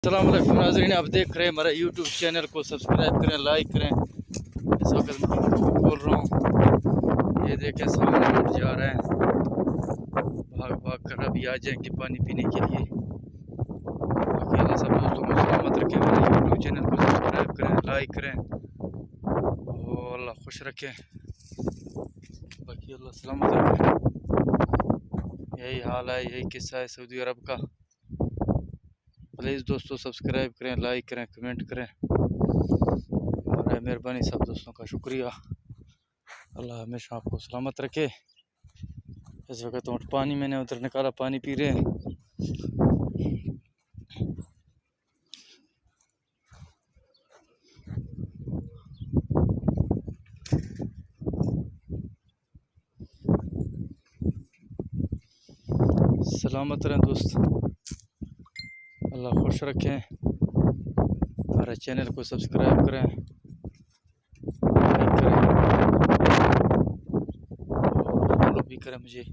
अस्सलाम वालेकुम नाज़रीन, आप देख रहे हैं हमारा यूट्यूब चैनल को सब्सक्राइब करें, लाइक करें। इस वक्त मैं बोल रहा हूँ, ये देखें सामने उठ जा रहे हैं, भाग भाग कर अभी आ जाएंगे पानी पीने के लिए। बाकी अल्लाह सब दोस्तों को सलामत रखे, हमारे यूट्यूब चैनल को सब्सक्राइब करें, लाइक करें और अल्लाह खुश रखे। बाकी अल्लाह सलामत रखे। यही हाल है, यही किस्सा है सऊदी अरब का। प्लीज़ दोस्तों सब्सक्राइब करें, लाइक करें, कमेंट करें। और मेहरबानी सब दोस्तों का शुक्रिया। अल्लाह हमेशा आपको सलामत रखे। इस वक्त तो पानी मैंने उधर निकाला, पानी पी रहे हैं। सलामत रहें दोस्त, अल्लाह खुश रखें। हमारे चैनल को सब्सक्राइब करें, लाइक करें, फॉलो भी करें मुझे।